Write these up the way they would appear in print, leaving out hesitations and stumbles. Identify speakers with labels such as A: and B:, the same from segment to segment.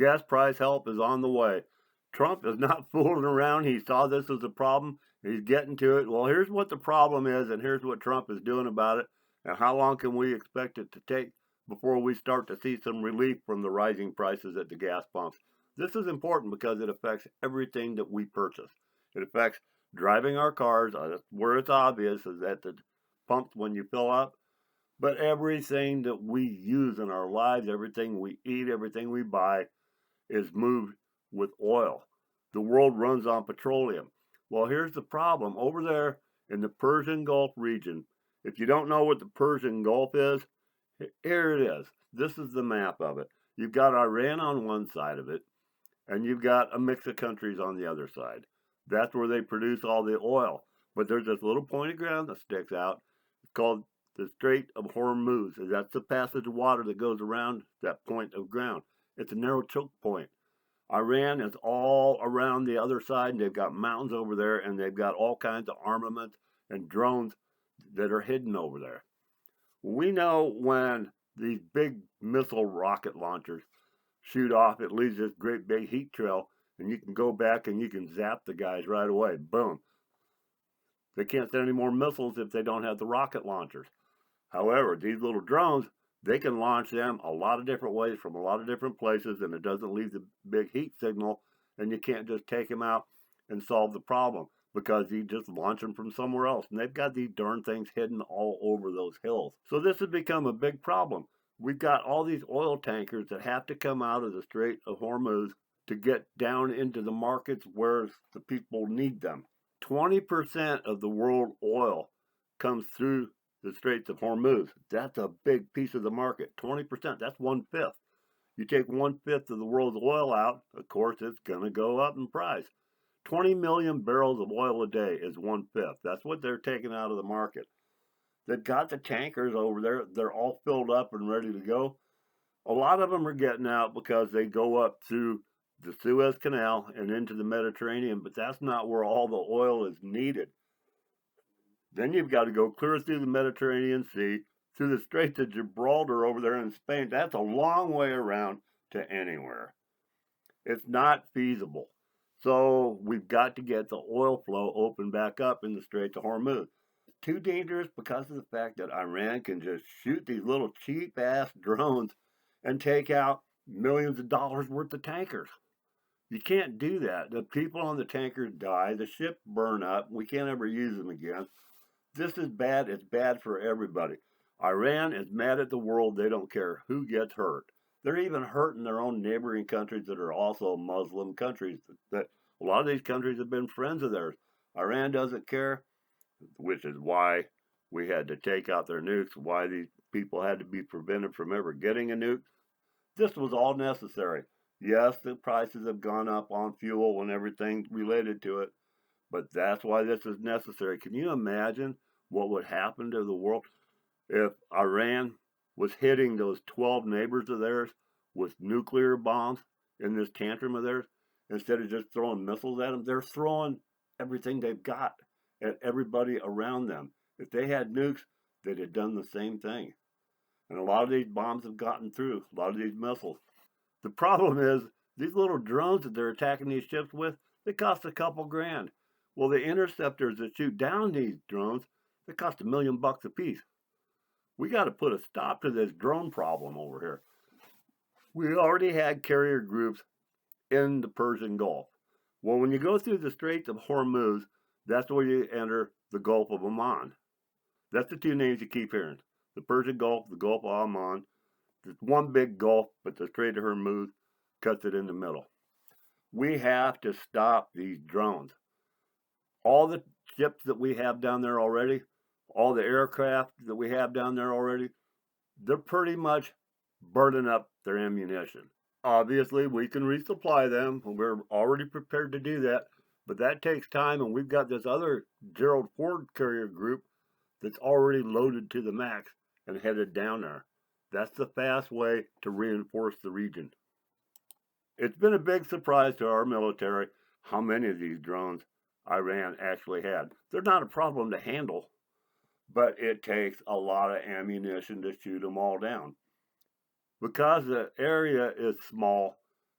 A: Gas price help is on the way. Trump is not fooling around. He saw this as a problem. He's getting to it. Well, here's what the problem is, and here's what Trump is doing about it, and how long can we expect it to take before we start to see some relief from the rising prices at the gas pumps. This is important because it affects everything that we purchase. It affects driving our cars, where it's obvious is at the pumps when you fill up, but everything that we use in our lives, everything we eat, everything we buy, is moved with oil. The world runs on petroleum. Well, here's the problem. Over there in the Persian Gulf region, if you don't know what the Persian Gulf is, here it is. This is the map of it. You've got Iran on one side of it, and you've got a mix of countries on the other side. That's where they produce all the oil. But there's this little point of ground that sticks out. It's called the Strait of Hormuz. That's the passage of water that goes around that point of ground. It's a narrow choke point. Iran is all around the other side, and they've got mountains over there, and they've got all kinds of armaments and drones that are hidden over there. We know when these big missile rocket launchers shoot off, it leaves this great big heat trail, and you can go back and you can zap the guys right away. Boom. They can't send any more missiles if they don't have the rocket launchers. However, these little drones, they can launch them a lot of different ways from a lot of different places, and it doesn't leave the big heat signal, and you can't just take them out and solve the problem because you just launch them from somewhere else. And they've got these darn things hidden all over those hills. So this has become a big problem. We've got all these oil tankers that have to come out of the Strait of Hormuz to get down into the markets where the people need them. 20% of the world oil comes through the Straits of Hormuz. That's a big piece of the market. 20%, that's 1/5. You take 1/5 of the world's oil out, of course, it's going to go up in price. 20 million barrels of oil a day is 1/5. That's what they're taking out of the market. They've got the tankers over there. They're all filled up and ready to go. A lot of them are getting out because they go up through the Suez Canal and into the Mediterranean, but that's not where all the oil is needed. Then you've got to go clear through the Mediterranean Sea, through the Straits of Gibraltar over there in Spain. That's a long way around to anywhere. It's not feasible. So we've got to get the oil flow open back up in the Straits of Hormuz. It's too dangerous because of the fact that Iran can just shoot these little cheap-ass drones and take out millions of dollars worth of tankers. You can't do that. The people on the tankers die. The ships burn up. We can't ever use them again. This is bad. It's bad for everybody. Iran is mad at the world. They don't care who gets hurt. They're even hurting their own neighboring countries that are also Muslim countries. That a lot of these countries have been friends of theirs. Iran doesn't care, which is why we had to take out their nukes, why these people had to be prevented from ever getting a nuke. This was all necessary. Yes, the prices have gone up on fuel and everything related to it, but that's why this is necessary. Can you imagine what would happen to the world if Iran was hitting those 12 neighbors of theirs with nuclear bombs in this tantrum of theirs? Instead of just throwing missiles at them, they're throwing everything they've got at everybody around them. If they had nukes, they'd have done the same thing. And a lot of these bombs have gotten through, a lot of these missiles. The problem is, these little drones that they're attacking these ships with, they cost a couple grand. Well, the interceptors that shoot down these drones, they cost $1 million a piece. We got to put a stop to this drone problem over here. We already had carrier groups in the Persian Gulf. Well, when you go through the Straits of Hormuz, that's where you enter the Gulf of Oman. That's the two names you keep hearing. The Persian Gulf, the Gulf of Oman. It's one big gulf, but the Strait of Hormuz cuts it in the middle. We have to stop these drones. All the ships that we have down there already, all the aircraft that we have down there already, they're pretty much burning up their ammunition. Obviously, we can resupply them. We're already prepared to do that, but that takes time, and we've got this other Gerald Ford carrier group that's already loaded to the max and headed down there. That's the fast way to reinforce the region. It's been a big surprise to our military how many of these drones Iran actually had. They're not a problem to handle, but it takes a lot of ammunition to shoot them all down. Because the area is small,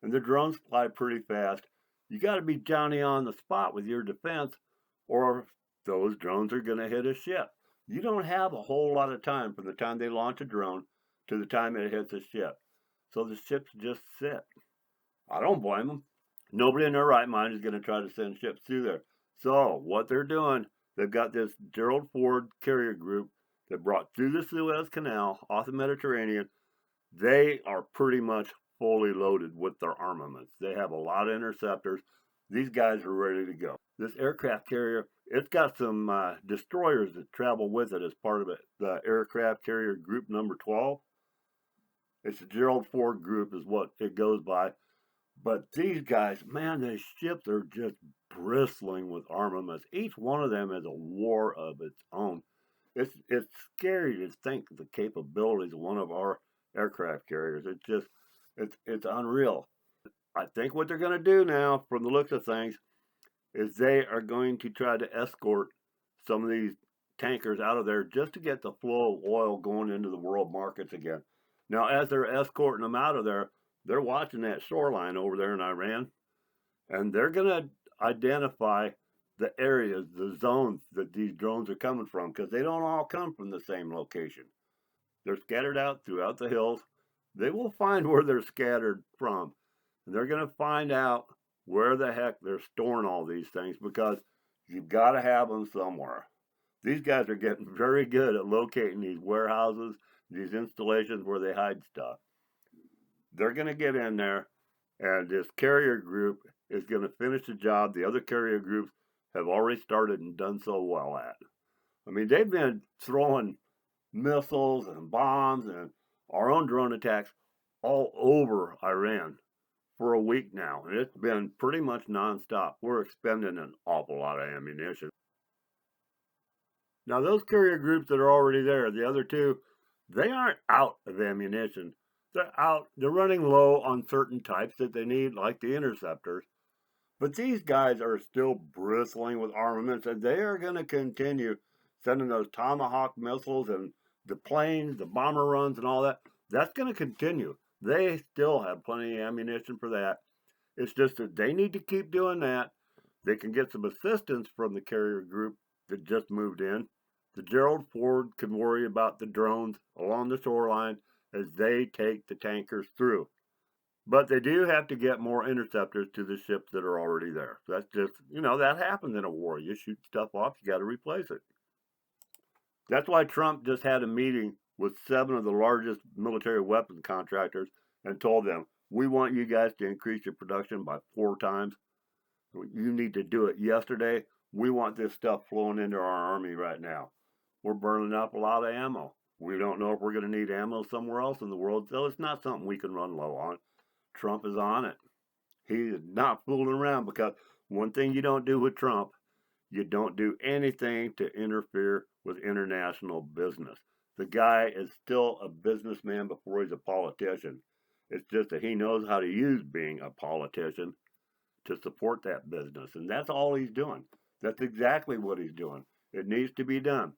A: and the drones fly pretty fast. You got to be Johnny on the spot with your defense, or those drones are going to hit a ship. You don't have a whole lot of time from the time they launch a drone to the time it hits a ship. So the ships just sit. I don't blame them. Nobody in their right mind is going to try to send ships through there. So what they're doing, they've got this Gerald Ford carrier group that brought through the Suez Canal off the Mediterranean. They are pretty much fully loaded with their armaments. They have a lot of interceptors. These guys are ready to go. This aircraft carrier, it's got some destroyers that travel with it as part of it. The aircraft carrier group number 12. It's the Gerald Ford group is what it goes by. But these guys, man, these ships are just bristling with armaments. Each one of them is a war of its own. It's scary to think the capabilities of one of our aircraft carriers. It's unreal. I think what they're going to do now, from the looks of things, is they are going to try to escort some of these tankers out of there just to get the flow of oil going into the world markets again. Now, as they're escorting them out of there, they're watching that shoreline over there in Iran, and they're going to identify the areas, the zones that these drones are coming from, because they don't all come from the same location. They're scattered out throughout the hills. They will find where they're scattered from. And they're going to find out where the heck they're storing all these things, because you've got to have them somewhere. These guys are getting very good at locating these warehouses, these installations where they hide stuff. They're going to get in there, and this carrier group is going to finish the job the other carrier groups have already started and done so well at. I mean, they've been throwing missiles and bombs and our own drone attacks all over Iran for a week now. And it's been pretty much nonstop. We're expending an awful lot of ammunition. Now, those carrier groups that are already there, the other two, they aren't out of ammunition. They're running low on certain types that they need, like the interceptors. But these guys are still bristling with armaments, and they are going to continue sending those Tomahawk missiles and the planes, the bomber runs, and all that. That's going to continue. They still have plenty of ammunition for that. It's just that they need to keep doing that. They can get some assistance from the carrier group that just moved in. The Gerald Ford can worry about the drones along the shoreline as they take the tankers through. But they do have to get more interceptors to the ships that are already there. That's just, that happens in a war. You shoot stuff off, you got to replace it. That's why Trump just had a meeting with 7 of the largest military weapons contractors and told them, we want you guys to increase your production by 4 times. You need to do it yesterday. We want this stuff flowing into our army right now. We're burning up a lot of ammo. We don't know if we're going to need ammo somewhere else in the world, so it's not something we can run low on. Trump is on it. He is not fooling around, because one thing you don't do with Trump, you don't do anything to interfere with international business. The guy is still a businessman before he's a politician. It's just that he knows how to use being a politician to support that business, and that's all he's doing. That's exactly what he's doing. It needs to be done.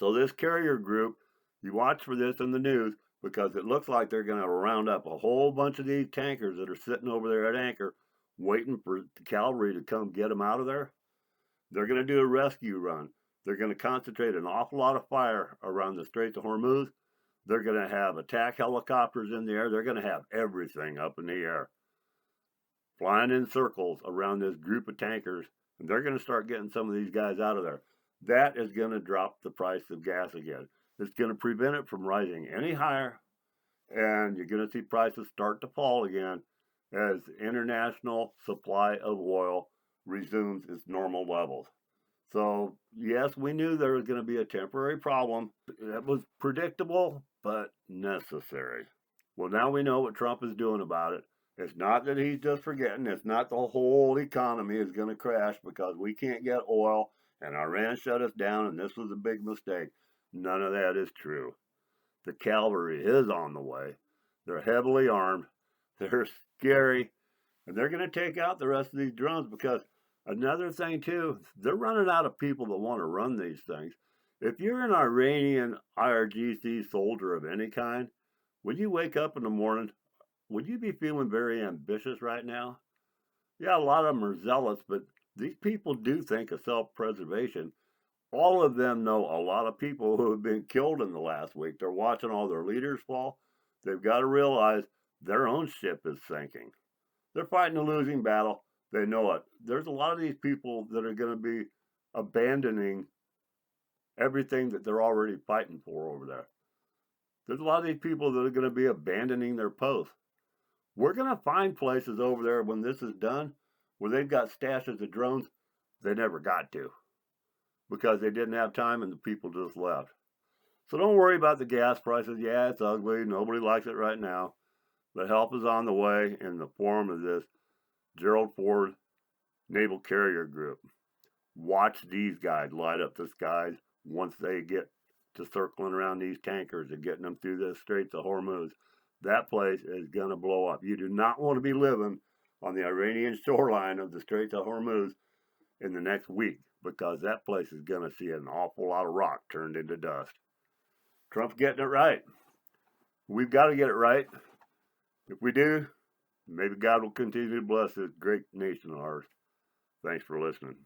A: So this carrier group, you watch for this in the news, because it looks like they're going to round up a whole bunch of these tankers that are sitting over there at anchor waiting for the cavalry to come get them out of there. They're going to do a rescue run. They're going to concentrate an awful lot of fire around the Straits of Hormuz. They're going to have attack helicopters in the air. They're going to have everything up in the air, flying in circles around this group of tankers, and they're going to start getting some of these guys out of there. That is going to drop the price of gas again. It's going to prevent it from rising any higher, and you're going to see prices start to fall again as international supply of oil resumes its normal levels. So, yes, we knew there was going to be a temporary problem. That was predictable, but necessary. Well, now we know what Trump is doing about it. It's not that he's just forgetting. It's not the whole economy is going to crash because we can't get oil and Iran shut us down and this was a big mistake. None of that is true. The cavalry is on the way. They're heavily armed. They're scary. And they're going to take out the rest of these drones, because another thing, too, they're running out of people that want to run these things. If you're an Iranian IRGC soldier of any kind, when you wake up in the morning, would you be feeling very ambitious right now? Yeah, a lot of them are zealous, but these people do think of self-preservation. All of them know a lot of people who have been killed in the last week. They're watching all their leaders fall. They've got to realize their own ship is sinking. They're fighting a losing battle. They know it. There's a lot of these people that are going to be abandoning everything that they're already fighting for over there. There's a lot of these people that are going to be abandoning their posts. We're going to find places over there when this is done where they've got stashes of drones they never got to because they didn't have time and the people just left. So don't worry about the gas prices. Yeah, it's ugly. Nobody likes it right now. But help is on the way in the form of this Gerald Ford Naval Carrier Group. Watch these guys light up the skies once they get to circling around these tankers and getting them through the Straits of Hormuz. That place is going to blow up. You do not want to be living on the Iranian shoreline of the Straits of Hormuz in the next week because that place is going to see an awful lot of rock turned into dust. Trump's getting it right. We've got to get it right. If we do, maybe God will continue to bless this great nation of ours. Thanks for listening.